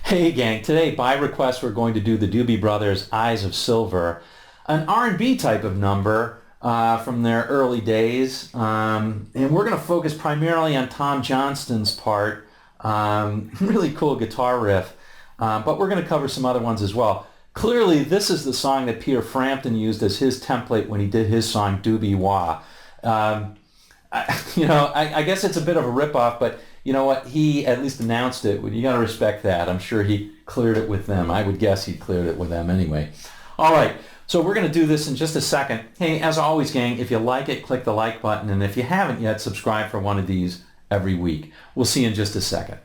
Hey gang, today by request we're going to do the Doobie Brothers' Eyes of Silver, an R&B type of number from their early days, and we're going to focus primarily on Tom Johnston's part, really cool guitar riff, but we're going to cover some other ones as well. Clearly this is the song that Peter Frampton used as his template when he did his song Doobie Wah. I guess it's a bit of a ripoff, but you know what? He at least announced it. You got to respect that. I'm sure he cleared it with them. I would guess he cleared it with them anyway. All right, so we're going to do this in just a second. Hey, as always, gang, if you like it, click the like button, and if you haven't yet, subscribe for one of these every week. We'll see you in just a second.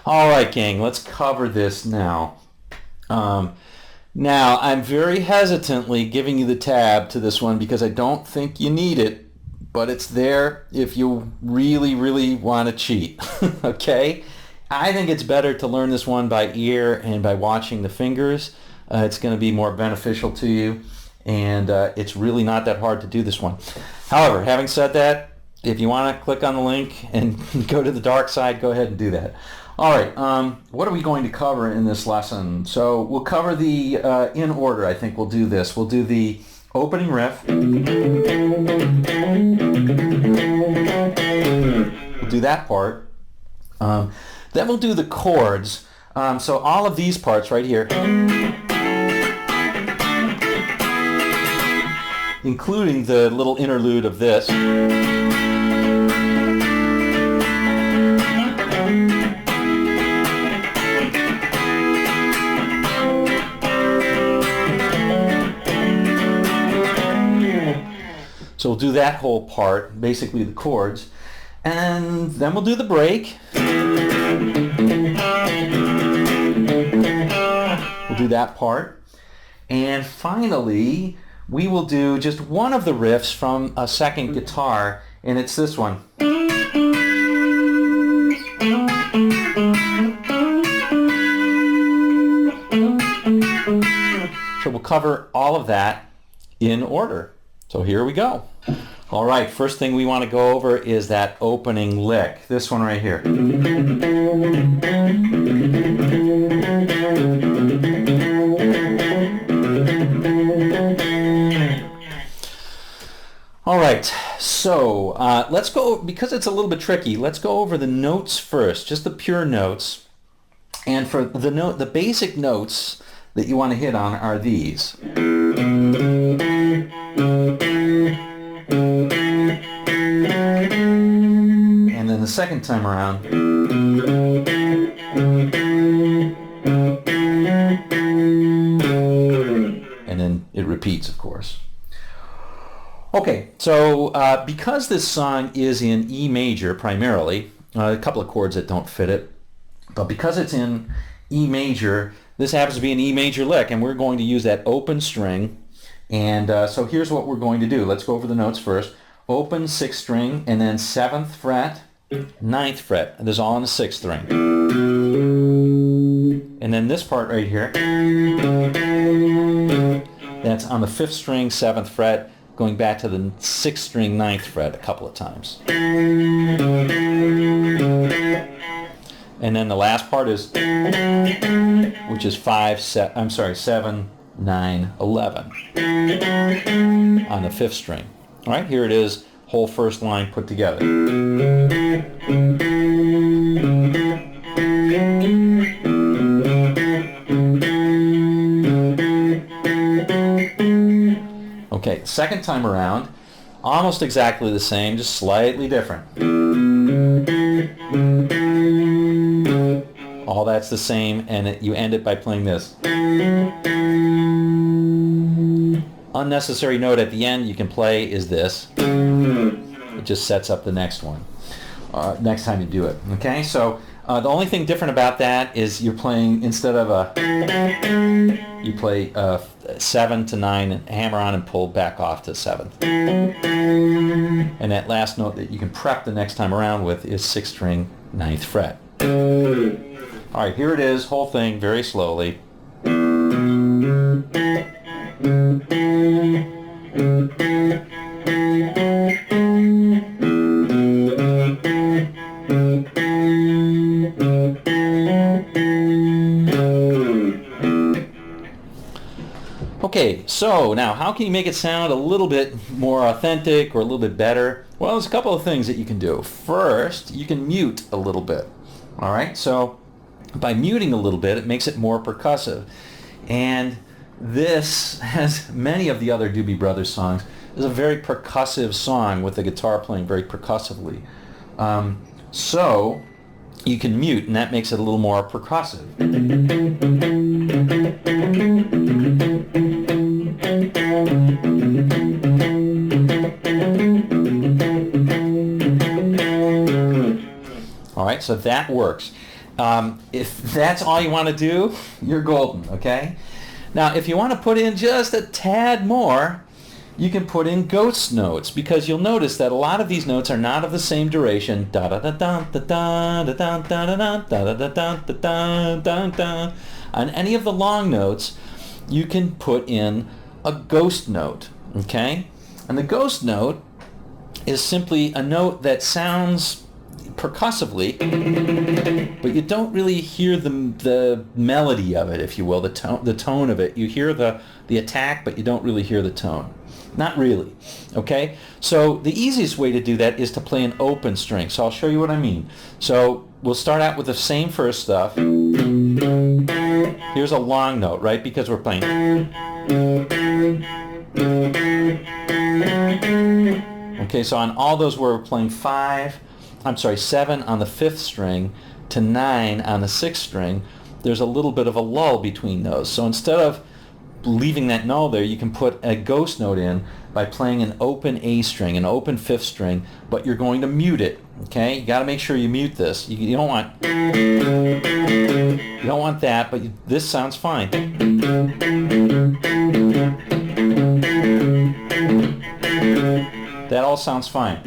All right, gang, let's cover this now. Now, I'm very hesitantly giving you the tab to this one because I don't think you need it, but it's there if you really, really want to cheat, okay? I think it's better to learn this one by ear and by watching the fingers. It's going to be more beneficial to you, and it's really not that hard to do this one. However, having said that, if you want to click on the link and go to the dark side, go ahead and do that. All right, what are we going to cover in this lesson? So we'll cover the, in order, I think we'll do this. We'll do the opening riff. We'll do that part. Then we'll do the chords. So all of these parts right here, including the little interlude of this. So we'll do that whole part, basically the chords, and then we'll do the break. We'll do that part, and finally we will do just one of the riffs from a second guitar, and it's this one. So we'll cover all of that in order. So here we go. All right, first thing we want to go over is that opening lick. This one right here. All right, so let's go, because it's a little bit tricky, let's go over the notes first, just the pure notes. And for the basic notes that you want to hit on are these. And then the second time around, and then it repeats, of course. Okay, so because this song is in E major primarily, a couple of chords that don't fit it, but because it's in E major, this happens to be an E major lick, and we're going to use that open string. And so here's what we're going to do. Let's go over the notes first. Open 6th string, and then 7th fret, 9th fret. This is all on the 6th string. And then this part right here, that's on the 5th string, 7th fret, going back to the 6th string, 9th fret a couple of times. And then the last part is, which is 7, 9, 11 on the 5th string. All right, here it is, whole first line put together. Okay, second time around, almost exactly the same, just slightly different. All that's the same, and you end it by playing this. Unnecessary note at the end you can play is this. It just sets up the next one, next time you do it. Okay, so the only thing different about that is you're playing, instead of you play 7 to 9 and hammer on and pull back off to 7th. And that last note that you can prep the next time around with is 6th string, 9th fret. All right, here it is, whole thing, very slowly. So now, how can you make it sound a little bit more authentic or a little bit better? Well, there's a couple of things that you can do. First, you can mute a little bit. All right, so by muting a little bit, it makes it more percussive. And this, as many of the other Doobie Brothers songs, is a very percussive song with the guitar playing very percussively. So you can mute, and that makes it a little more percussive. All right, so that works. If that's all you want to do, you're golden, okay? Now, if you want to put in just a tad more, you can put in ghost notes, because you'll notice that a lot of these notes are not of the same duration. Da da da da da da da da da da da da da da da. On any of the long notes, you can put in a ghost note, okay? And the ghost note is simply a note that sounds percussively, but you don't really hear the melody of it, if you will, the tone of it. You hear the attack, but you don't really hear the tone. Not really, okay? So the easiest way to do that is to play an open string. So I'll show you what I mean. So we'll start out with the same first stuff. Here's a long note, right? Because we're playing. Okay, so on all those we're playing 7 on the 5th string to 9 on the 6th string. There's a little bit of a lull between those. So instead of leaving that null there, you can put a ghost note in by playing an open A string, an open 5th string, but you're going to mute it. Okay, you got to make sure you mute this. You don't want that, but this sounds fine. That all sounds fine.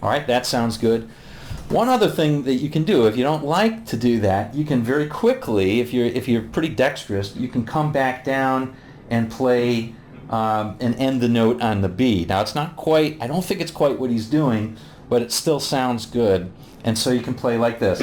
All right, that sounds good. One other thing that you can do, if you don't like to do that, you can very quickly, if you're pretty dexterous, you can come back down and play and end the note on the B. Now it's not quite, I don't think it's quite what he's doing, but it still sounds good. And so you can play like this.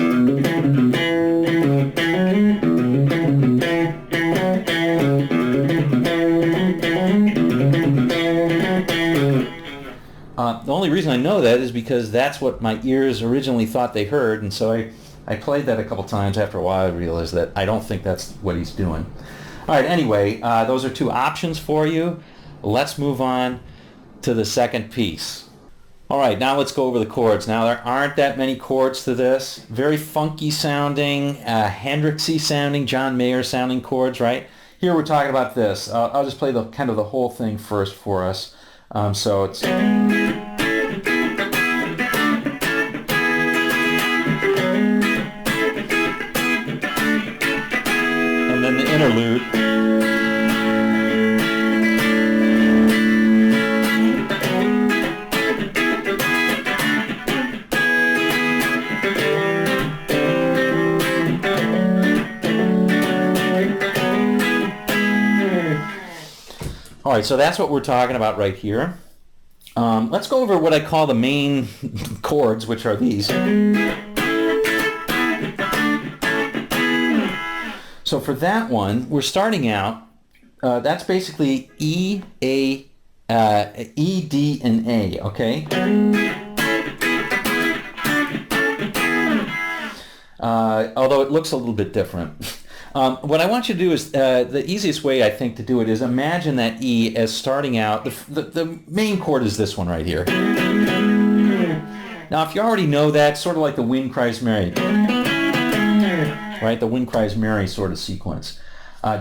The only reason I know that is because that's what my ears originally thought they heard, and so I played that a couple times. After a while I realized that I don't think that's what he's doing. All right, anyway, those are two options for you. Let's move on to the second piece. All right, now let's go over the chords. Now there aren't that many chords to this. Very funky sounding, Hendrixy sounding, John Mayer sounding chords, right? Here we're talking about this. I'll just play the kind of the whole thing first for us. So it's... and then the interlude. All right, so that's what we're talking about right here. Let's go over what I call the main chords, which are these. So for that one, we're starting out, that's basically E, A, E, D, and A, okay? Although it looks a little bit different. What I want you to do is, the easiest way I think to do it is imagine that E as starting out, the main chord is this one right here. Now if you already know that, sort of like the Wind Cries Mary, right? The Wind Cries Mary sort of sequence.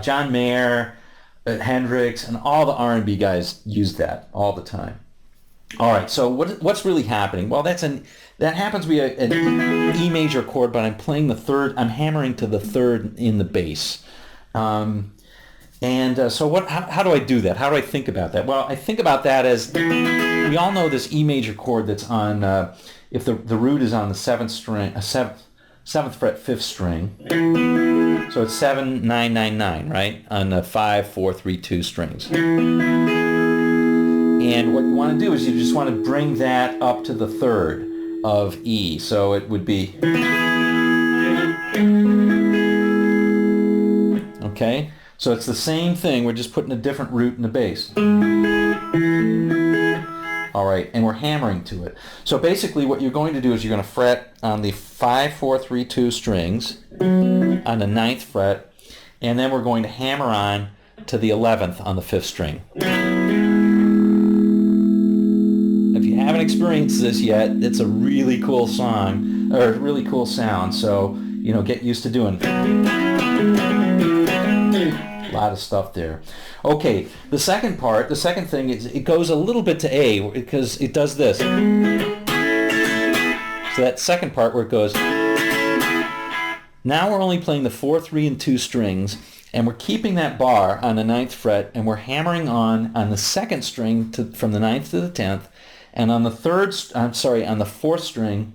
John Mayer, Hendrix, and all the R&B guys use that all the time. All right, so what's really happening? Well, that happens to be an E major chord, but I'm playing the third. I'm hammering to the third in the bass. So how do I do that? How do I think about that? Well, I think about that as we all know this E major chord that's on if the root is on the 7th string, 7th fret 5th string. So it's 7 9 9 9, right? On the 5 4 3 2 strings. And what you want to do is you just want to bring that up to the third. of E. So it would be, okay? So it's the same thing, we're just putting a different root in the bass. All right, and we're hammering to it. So basically what you're going to do is you're going to fret on the 5, 4, 3, 2 strings on the 9th fret, and then we're going to hammer on to the 11th on the 5th string. If you haven't experienced this yet, it's a really cool song, or a really cool sound, so, you know, get used to doing it. A lot of stuff there. Okay, the second part, the second thing is it goes a little bit to A because it does this. So that second part where it goes, now we're only playing the 4, 3, and 2 strings, and we're keeping that bar on the 9th fret, and we're hammering on the 2nd string from the 9th to the 10th, and on the 4th string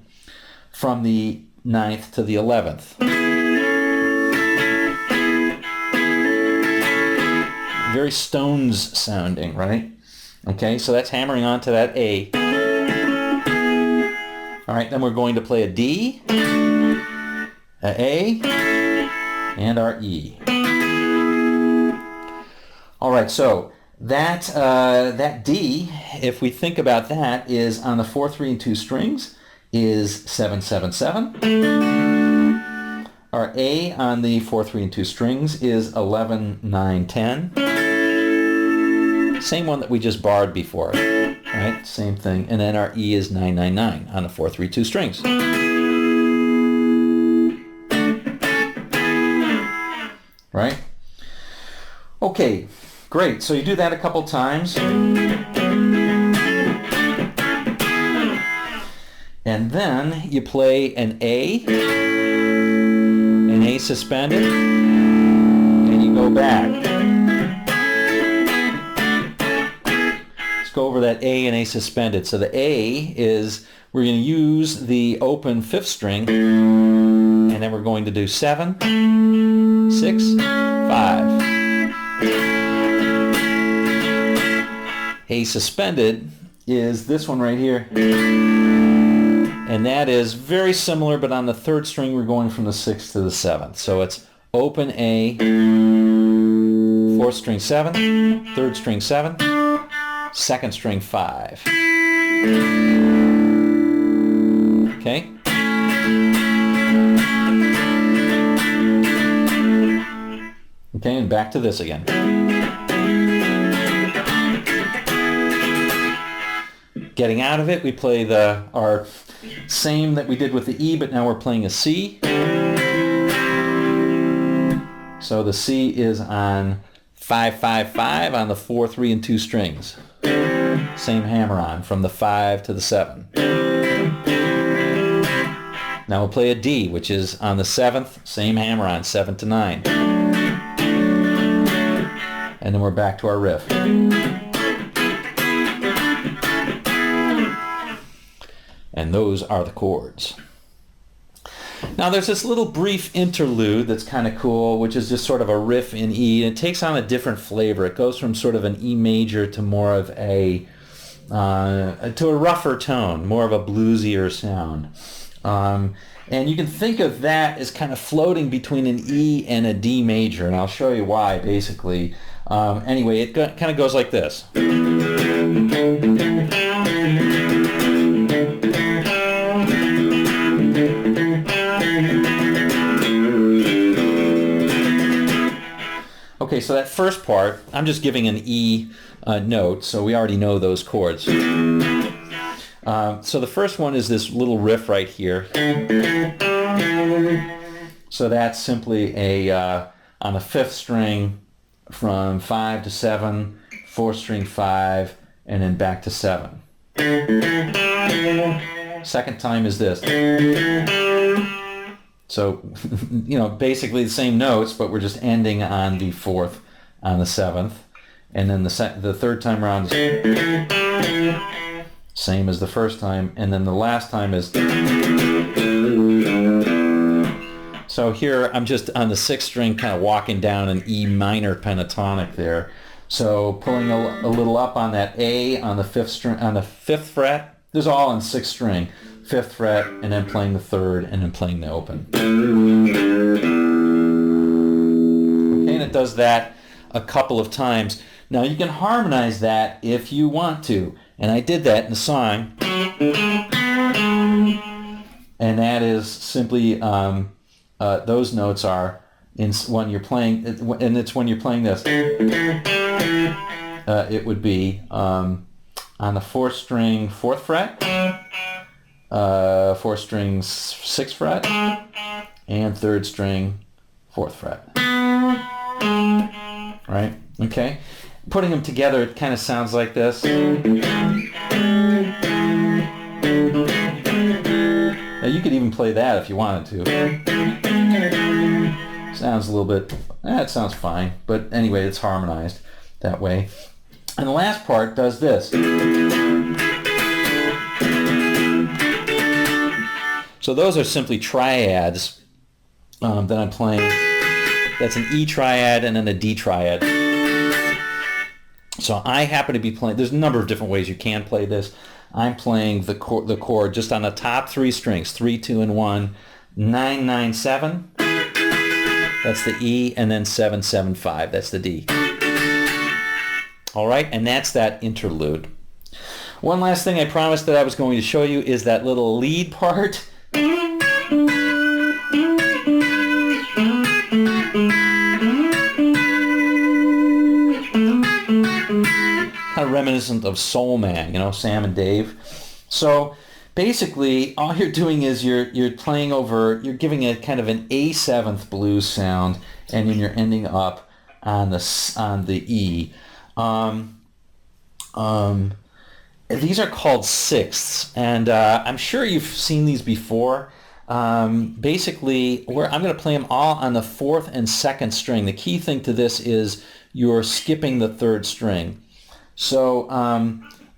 from the 9th to the 11th. Very Stones sounding, right? Okay, so that's hammering on to that A. All right, then we're going to play a D, a A, and our E. All right, so that D, if we think about that, is on the 4, 3, and 2 strings is 7, 7, 7. Our A on the 4, 3, and 2 strings is 11, 9, 10. Same one that we just barred before, right? Same thing. And then our E is 9, 9, 9 on the 4, 3, 2 strings. Right? Okay, great. So you do that a couple times. And then you play an A suspended, and you go back. Let's go over that A and A suspended. So the A is, we're going to use the open 5th string, and then we're going to do 7, 6, 5. A suspended is this one right here. And that is very similar, but on the 3rd string we're going from the 6th to the 7th. So it's open A, 4th string 7, 3rd string 7, 2nd string 5. Okay? Okay, and back to this again. Getting out of it, we play our same that we did with the E, but now we're playing a C. So the C is on 5, 5, 5 on the 4, 3, and 2 strings. Same hammer on from the 5 to the 7. Now we'll play a D, which is on the 7th, same hammer on, 7 to 9. And then we're back to our riff. And those are the chords. Now there's this little brief interlude that's kind of cool, which is just sort of a riff in E, and it takes on a different flavor. It goes from sort of an E major to more of a rougher tone, more of a bluesier sound. And you can think of that as kind of floating between an E and a D major, and I'll show you why, basically. Anyway, it kind of goes like this. Okay, so that first part, I'm just giving an E note, so we already know those chords. So the first one is this little riff right here. So that's simply on the 5th string from 5 to 7, 4th string 5, and then back to 7. Second time is this. So, you know, basically the same notes, but we're just ending on the 4th, on the 7th. And then the 3rd time around is same as the first time. And then the last time is... So here I'm just on the 6th string kind of walking down an E minor pentatonic there. So pulling a little up on that A on the 5th string, on the 5th fret. This is all on 6th string. fifth fret, and then playing the third, and then playing the open. Okay, and it does that a couple of times. Now you can harmonize that if you want to, and I did that in the song. And that is simply those notes are when you're playing, and it's when you're playing this. It would be on the fourth string, fourth fret, fourth string, sixth fret, and third string, fourth fret. Right? Okay. Putting them together, it kind of sounds like this. Now you could even play that if you wanted to. Sounds a little bit, it sounds fine, but anyway, it's harmonized that way. And the last part does this. So those are simply triads that I'm playing. That's an E triad and then a D triad. So I happen to be playing, there's a number of different ways you can play this. I'm playing the chord just on the top three strings, 3, 2, and 1, 9, 9, 7. That's the E, and then 7, 7, 5. That's the D. All right, and that's that interlude. One last thing I promised that I was going to show you is that little lead part. Kind of reminiscent of Soul Man, you know, Sam and Dave. So basically, all you're doing is you're playing over, you're giving it kind of an A7th blues sound, and then you're ending up on the E. These are called sixths, and I'm sure you've seen these before. Basically, I'm going to play them all on the fourth and second string. The key thing to this is you're skipping the third string. So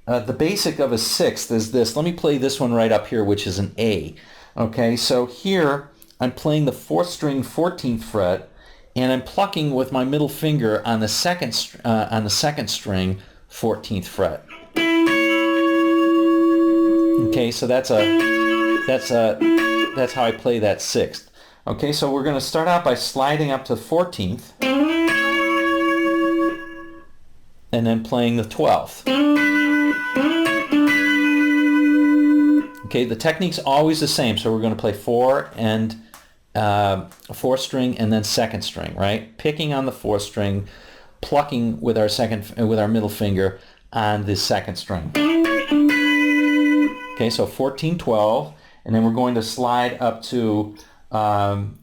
the basic of a sixth is this. Let me play this one right up here, which is an A. Okay, so here I'm playing the fourth string, 14th fret, and I'm plucking with my middle finger on the second string, 14th fret. Okay, so that's how I play that sixth. Okay, so we're going to start out by sliding up to 14th. And then playing the 12th. Okay, the technique's always the same, so we're going to play 4 and a fourth string and then second string, right? Picking on the fourth string, plucking with our middle finger on the second string. Okay, so 14, 12, and then we're going to slide up to 9,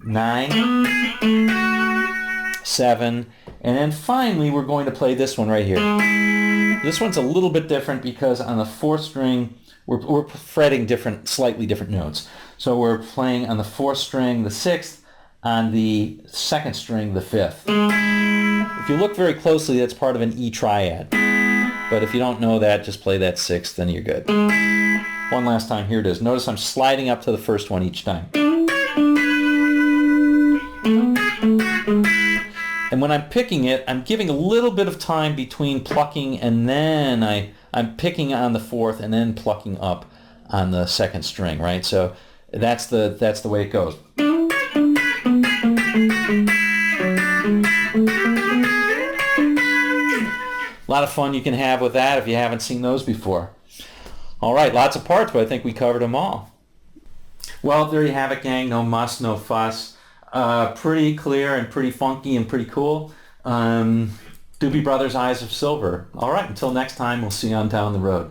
7, and then finally we're going to play this one right here. This one's a little bit different because on the fourth string we're fretting slightly different notes. So we're playing on the fourth string the sixth, on the second string the fifth. If you look very closely, that's part of an E triad. But if you don't know that, just play that sixth, then you're good. One last time, here it is. Notice I'm sliding up to the first one each time. And when I'm picking it, I'm giving a little bit of time between plucking and then I'm picking on the fourth and then plucking up on the second string, right? So that's the way it goes. A lot of fun you can have with that if you haven't seen those before. All right, lots of parts, but I think we covered them all. Well, there you have it, gang. No muss, no fuss. Pretty clear and pretty funky and pretty cool. Doobie Brothers, Eyes of Silver. All right, until next time, we'll see you on down the road.